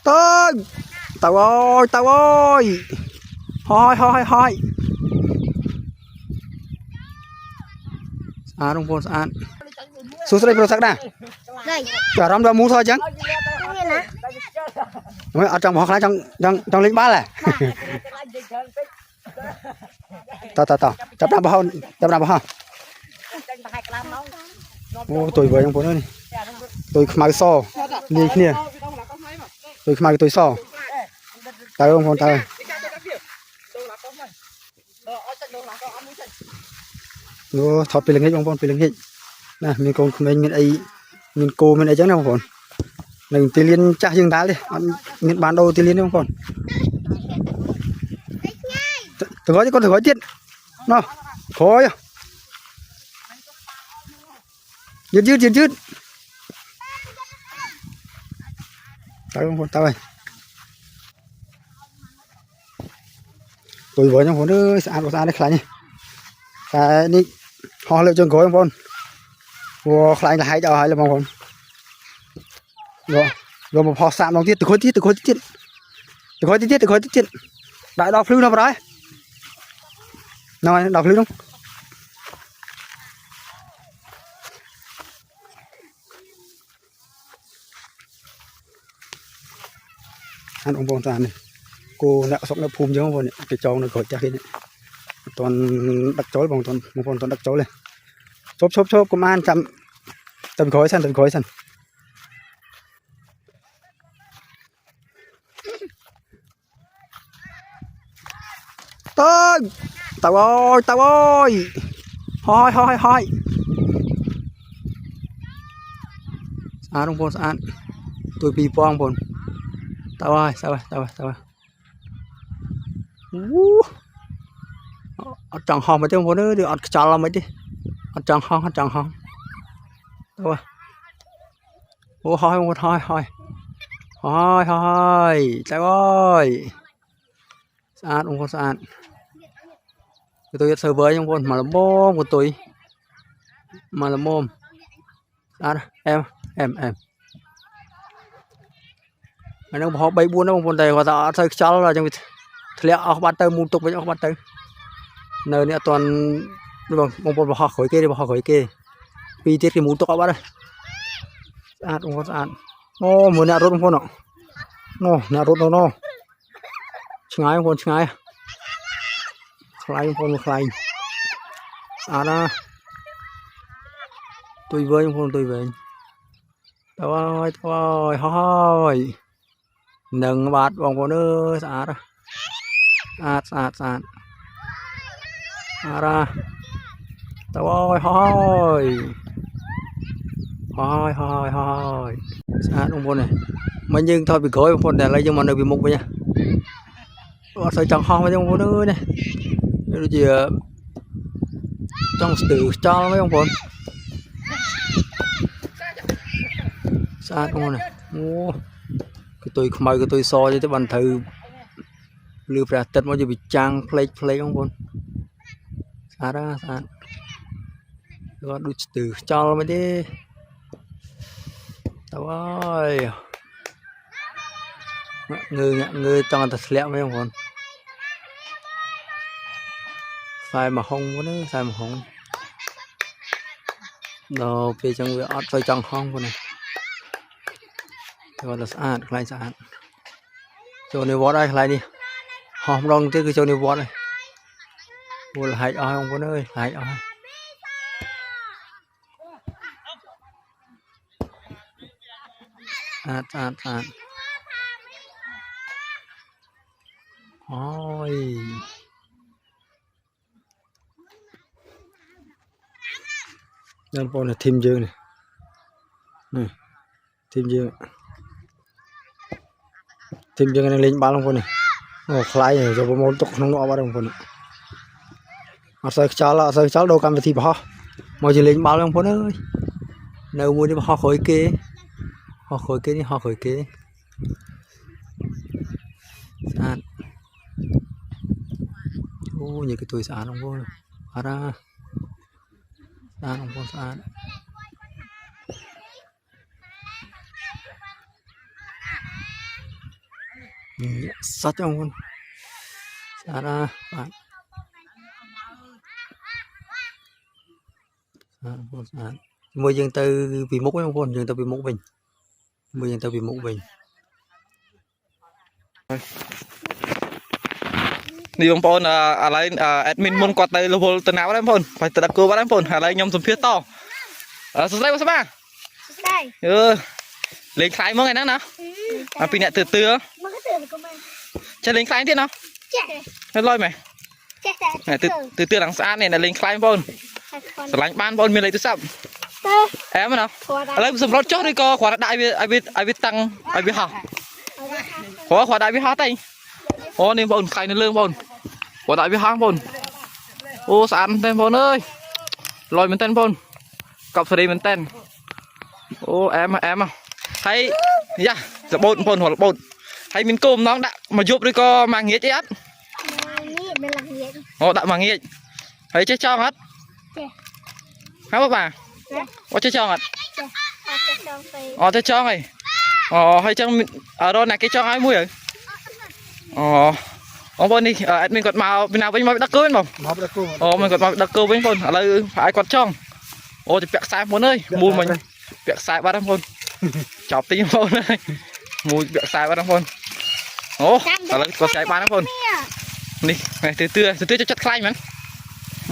tới tao ơi hoi đúng không ăn số đây pro sắc đà cả rắm ra mua thôi chứ ở trong hoặc là trong lính bá này tao chấp đam bao ô tuổi vừa trong phố này tôi mặc so đi kia tôi mặc tôi so tao không còn tao nó thọt bị lưng hết không bị lưng hết nè mình còn mình ấy mình cô mình ấy chẳng nào còn mìnhตีliên chắc dương đá đi mình bán đồตีliên không còn thử gói chứ con thử gói tiết nó khói dứt tao không còn tao ơi tôi với nhau con ơi ăn đấy khai nhỉ cái đi họ lựa chọn gói không con vừa khai là hai là mong con rồi một họ sạm lòng tiết từ khối tiết đại đọc lưu nào vào đấy nào đọc lưu không ăn ông bông tàn này cô đã sống nó phun chứ không còn cái trâu nó gọi chắc hết toàn đặt chối bằng toàn đặt chối này chốp công an chậm tầm khói sân tới tao ơi hoi đúng không ăn tôi bị bong bồn tao ơi ở trong hòm mấy tiếng bố nữa được ở cho làm mấy đi ở trong hòm tao ơi ô hoi tao ơi ăn đúng không ăn tôi sờ với trong con mà là mồm của tôi mà là mồm ăn em nó họ bay buôn nó con này họ ta thấy cháu là trong lẽ họ bắt tay mua tục với họ bắt tay nơi này toàn bông bông họ khỏi kia vì tiết cái mua tục họ bắt đây ăn đúng không ăn ô muốn nhà rốt không con ạ nhà rốt nó ngay con ngay khai con khai đó tôi với con tôi về tao ơi hoi nâng bát vòng con ơi đó ra tao ơi hoi đúng con này mà nhưng thôi bị gói con này lấy cho mà nó bị mục vậy nha sợi chẳng hong với ông con ơi này bây giờ trong từ cho mấy ông con sao con này mua cái tôi so với cái bàn thử lưu ra tết bao giờ bị trang play ông con sao đó sao rồi đút từ cho mấy đi tao ơi người trong thật lẹ mấy ông con sai mà không có nữa sai mà không đồ về trong người ớt phơi trong không con này gọi là sạch chỗ này vót đây lại đi không đông tới cái chỗ này vót này mua là hại oi không có nơi hại oi ôi nên con là thêm dương này thêm dương này lên ba lông con này khai này rồi một tục không nọ ba đồng con này sợi cháu đâu cầm thì bỏ mọi chuyện lên ba lông con ơi nếu mua đi họ khối kia sàn như cái tuổi sàn không vô ra sàn không có sàn sạch không con sạch ra bạn mười dân từ vì múc không con dân từ vì múc mình mười dân từ vì múc mình នេះបងប្អូនឥឡូវអេដមីនមុនគាត់ទៅរវល់ទៅណាដែរបងប្អូនបាយទៅដាក់គោបាត់ដែរបងប្អូនឥឡូវខ្ញុំសម្ភាសតសួស្ដីបងស្មា លេងខ្លាយមកឯហ្នឹងណាពីអ្នកទឿចេះលេងខ្លាយទៀតណាហើយលយមែនទឿឡើងស្អាតនេះលេងខ្លាយបងប្អូនស្រឡាញ់បានបងប្អូនមានលេខទូរស័ព្ទអែមណាឥឡូវសម្រត់ចុះឬក៏គ្រាន់តែដាក់ឲ្យវាតាំងឲ្យវាហោះគ្រាន់តែដាក់វាហោះតែអូនេះបងប្អូនខ្លាយនៅលើបងប្អូនគ្រាន់តែឲ្យវាហោះបងប្អូនអូស្អាតមែនបងប្អូនអើយលយមែនតើបងប្អូនកប់សេរីមែនតើអូអែមហើយយ៉ារបូតបងប្អូនរបូតហើយមានគោម្ដងដាក់មកយប់ឬក៏មកងាកអីអត់អូដាក់មកងាកហើយចេះចង់អត់ហើយបាទអូចេះចង់អត់អូចេះចង់ហើយអូហើយចឹងរកណាគេចង់ឲ្យមួយហើយអូបងប្អូននេះអេដមីនគាត់មកពីណាវិញមកដឹកគោវិញបងមកដឹកគោអូមិនគាត់មកដឹកគោវិញបងប្អូនឥឡូវប្រហែលគាត់ចង់អូទៅពាក់ខ្សែបងប្អូនអើយមូលមិញពាក់ខ្សែបាត់បងប្អូនចប់ទីបងប្អូនអើយមួយពាក់ខ្សែបាត់បងប្អូនអូឥឡូវគាត់ខ្សែបានបងប្អូននេះទឿចិត្តខ្លាញ់មែន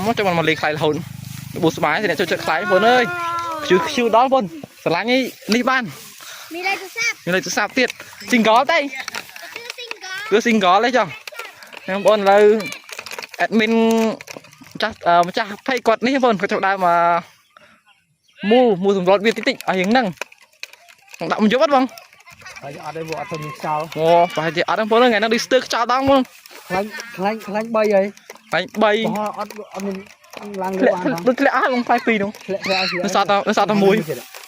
មកចុះមកលេងខ្លាញ់រហូតប៊ូស្បាយអ្នកចូលចិត្តខ្លាញ់បងប្អូនអើយខ្ជូដល់បងប្អូនស្រឡាញ់នេះបានមានលេខទូរស័ព្ទទៀត single ទេគឺ single ទេចុះបងប្អូនឥឡូវ admin ម្ចាស់ភ័យគាត់នេះបងប្អូនគាត់ចាប់ដើមមូសម្រត់វាតិចឲ្យយ៉ាងហ្នឹងដាក់មកយប់អត់បងហើយអត់ទេអត់ទៅមានខ្យល់អូប្រហែលជាអត់បងប្អូនថ្ងៃហ្នឹងដូចស្ទើរខ្យល់ដងបងខ្លាញ់3ហើយខ្លាញ់3អត់មានឡើងលើបានបងធ្លាក់អស់បងផ្លែ2នោះធ្លាក់នៅសតតែមួយ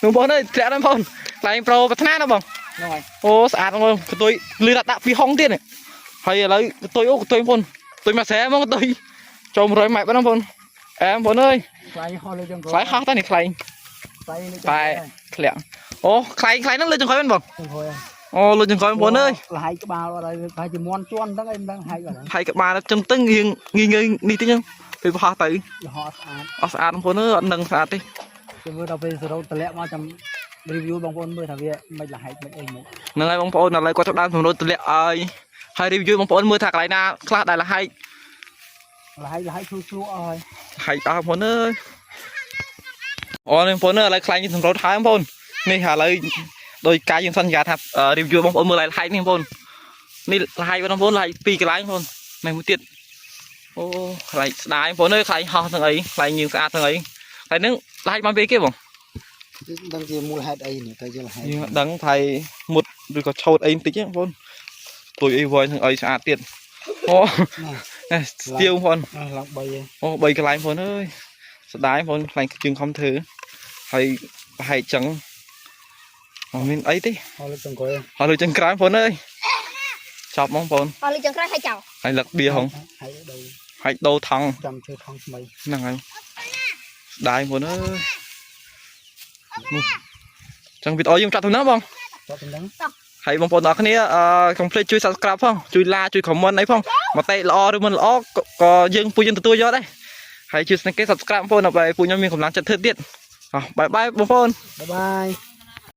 បងប្អូនអើយធ្លាក់ដល់បងប្អូនខ្លែងប្រូប្រាថ្នាណាបងហ្នឹងហើយអូស្អាតបងប្អូនកតុយលឺដាក់ពីហុងទៀតហើយឥឡូវកតុយអូកតុយបងប្អូនកតុយមកស្រែហ្មងកតុយចូល100ម៉ែត្របងប្អូនអែបងប្អូនអើយខ្លែងហោះលើចង្ក្រោយខ្លែងហោះតែនេះខ្លែងតែធ្លាក់អូខ្លែងហ្នឹងលើចង្ក្រោយមែនបងអូលើចង្ក្រោយបងប្អូនអើយលហើយក្បាលអត់ហើយប្រហែលជាមន់ជន់ហ្នឹងអីមិនដឹងហើយក្បាលចឹងទៅងីងនេះតិចហ្នឹងពេលបោះទៅហោះស្អាតបងប្អូនអើយអត់នឹងស្អាតទេចាំមើលដល់ពេលសរោតតម្លាក់មកចាំ review បងប្អូនមើលថាវាមិនលហែកមិនអីមកហ្នឹងហើយបងប្អូនឥឡូវគាត់ចាប់ដើមសម្រួលតម្លាក់ឲ្យហើយ review បងប្អូនមើលថាកន្លែងណាខ្លះដែលលហែកឈូសអស់ហើយហែកអស់បងប្អូនអើយអូនេះបងប្អូនឥឡូវខ្លាញ់សម្រួលហើយបងប្អូននេះឥឡូវដោយការយើងសន្យាថា review បងប្អូនមើលលហែកនេះបងប្អូននេះលហែកបងប្អូនលហែក2កន្លែងបងប្អូននេះមួយទៀតអូខ្លាញ់ស្ដាយបងប្អូនអើយខ្លាញ់ហោះទាំងអីខ្លាញ់យើងស្អាតទាំងអីហើយនឹងលហែកបានពេលគេបងដឹងជាមូលហេតុអីនេះតែយើងលហែកដឹងថៃមុតឬក៏ឆោតអីបន្តិចបងប្អូនទួយអីវ៉ៃទាំងអីស្អាតទៀតអូស្ទៀវបងប្អូនឡើង3អូ3កន្លែងបងប្អូនអើយស្ដាយបងប្អូនខ្លាញ់ជើងខំធ្វើហើយប្រហែលចឹងអត់មានអីទេហៅលើចង្ក្រោយហៅលើចង្ក្រោយបងប្អូនអើយចប់បងប្អូនហៅលើចង្ក្រោយហើយចោលហើយលឹកបៀហងហើយដូរថងចាំធ្វើថងថ្មីហ្នឹងហើយស្ដាយបងប្អូនអើយចឹងវីដេអូយើងចាត់ទៅណាបងចាត់ទៅហ្នឹងហើយបងប្អូនទាំងគ្នាកុំភ្លេចជួយ subscribe ផងជួយ like ជួយ comment អីផងមកតែល្អឬមិនល្អក៏យើងពួកយើងទទួលយកដែរហើយជួយស្នេហ៍គេ subscribe បងប្អូនដើម្បីពួកខ្ញុំមានកម្លាំងចិត្តធ្វើទៀតបាយបាយបងប្អូនបាយ